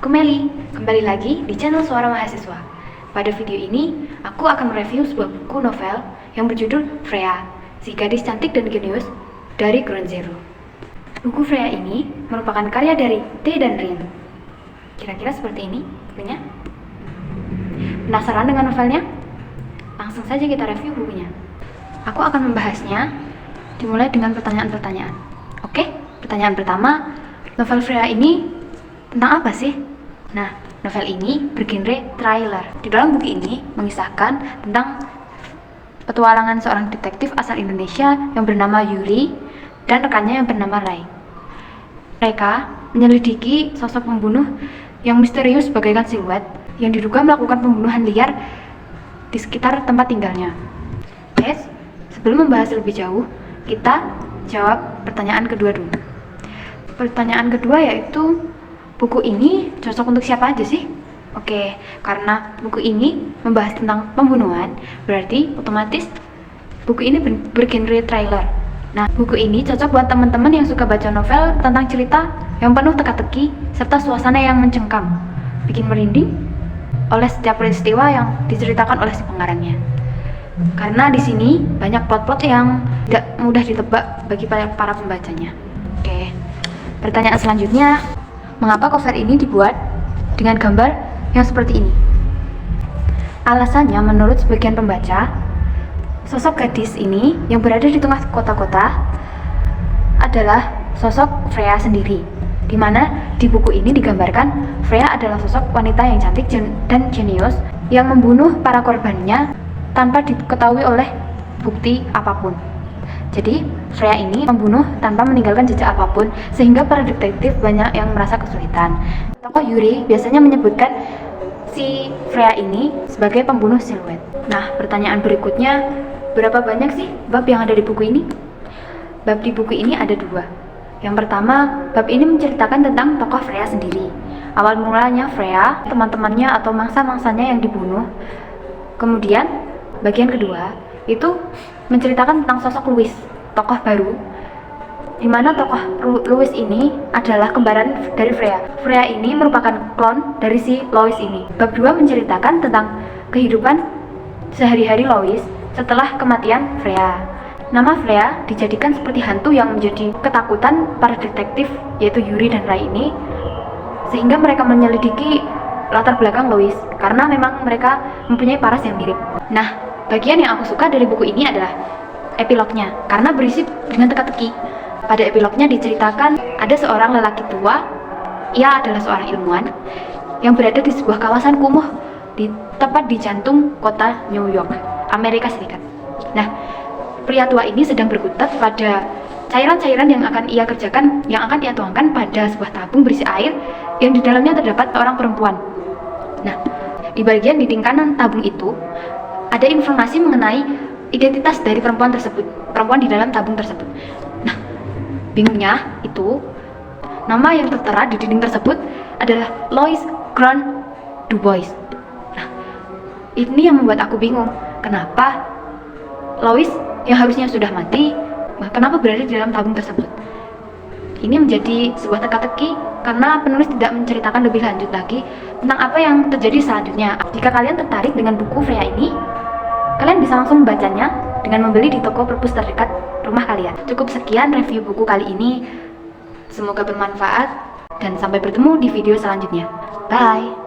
Aku Meli, kembali lagi di channel Suara Mahasiswa. Pada video ini, aku akan mereview sebuah buku novel yang berjudul Freya, si gadis cantik dan jenius dari Ground Zero. Buku Freya ini merupakan karya dari T dan Rin. Kira-kira seperti ini bukunya. Penasaran dengan novelnya? Langsung saja kita review bukunya. Aku akan membahasnya dimulai dengan pertanyaan-pertanyaan. Oke, pertanyaan pertama, novel Freya ini tentang apa sih? Nah, novel ini bergenre thriller. Di dalam buku ini mengisahkan tentang petualangan seorang detektif asal Indonesia yang bernama Yuri dan rekannya yang bernama Rai. Mereka menyelidiki sosok pembunuh yang misterius bagaikan siluet yang diduga melakukan pembunuhan liar di sekitar tempat tinggalnya. Yes, sebelum membahas lebih jauh, kita jawab pertanyaan kedua dulu. Pertanyaan kedua yaitu, buku ini cocok untuk siapa aja sih? Oke, karena buku ini membahas tentang pembunuhan, berarti otomatis buku ini bergenre thriller. Nah, buku ini cocok buat teman-teman yang suka baca novel tentang cerita yang penuh teka-teki serta suasana yang mencengkam, bikin merinding oleh setiap peristiwa yang diceritakan oleh si pengarangnya. Karena di sini banyak plot-plot yang tidak mudah ditebak bagi para pembacanya. Oke, pertanyaan selanjutnya, mengapa cover ini dibuat dengan gambar yang seperti ini? Alasannya menurut sebagian pembaca, sosok gadis ini yang berada di tengah kota-kota adalah sosok Freya sendiri, di mana di buku ini digambarkan Freya adalah sosok wanita yang cantik dan jenius yang membunuh para korbannya tanpa diketahui oleh bukti apapun. Jadi Freya ini membunuh tanpa meninggalkan jejak apapun, sehingga para detektif banyak yang merasa kesulitan. Tokoh Yuri biasanya menyebutkan si Freya ini sebagai pembunuh siluet. Nah, pertanyaan berikutnya, berapa banyak sih bab yang ada di buku ini? Bab di buku ini ada 2. Yang pertama, bab ini menceritakan tentang tokoh Freya sendiri. Awal mulanya Freya, teman-temannya atau mangsa-mangsanya yang dibunuh. Kemudian, bagian kedua itu menceritakan tentang sosok Louis, tokoh baru, di mana tokoh Louis ini adalah kembaran dari Freya. Freya ini merupakan klon dari si Louis ini. Bab 2 menceritakan tentang kehidupan sehari-hari Louis setelah kematian Freya. Nama Freya dijadikan seperti hantu yang menjadi ketakutan para detektif, yaitu Yuri dan Rai ini, sehingga mereka menyelidiki latar belakang Louis karena memang mereka mempunyai paras yang mirip. Nah, bagian yang aku suka dari buku ini adalah epilognya, karena berisi dengan teka-teki. Pada epilognya diceritakan ada seorang lelaki tua, ia adalah seorang ilmuwan yang berada di sebuah kawasan kumuh tepat di jantung kota New York, Amerika Serikat. Nah, pria tua ini sedang berkutat pada cairan-cairan yang akan ia kerjakan, yang akan ia tuangkan pada sebuah tabung berisi air yang di dalamnya terdapat seorang perempuan. Nah, di bagian dinding kanan tabung itu ada informasi mengenai identitas dari perempuan tersebut, perempuan di dalam tabung tersebut. Nah, bingungnya itu, nama yang tertera di dinding tersebut adalah Lois Grant Dubois. Nah, ini yang membuat aku bingung, kenapa Lois yang harusnya sudah mati, kenapa berada di dalam tabung tersebut? Ini menjadi sebuah teka-teki karena penulis tidak menceritakan lebih lanjut lagi tentang apa yang terjadi selanjutnya. Jika kalian tertarik dengan buku Freya ini, kalian bisa langsung membacanya dengan membeli di toko perpus terdekat rumah kalian. Cukup sekian review buku kali ini. Semoga bermanfaat dan sampai bertemu di video selanjutnya. Bye!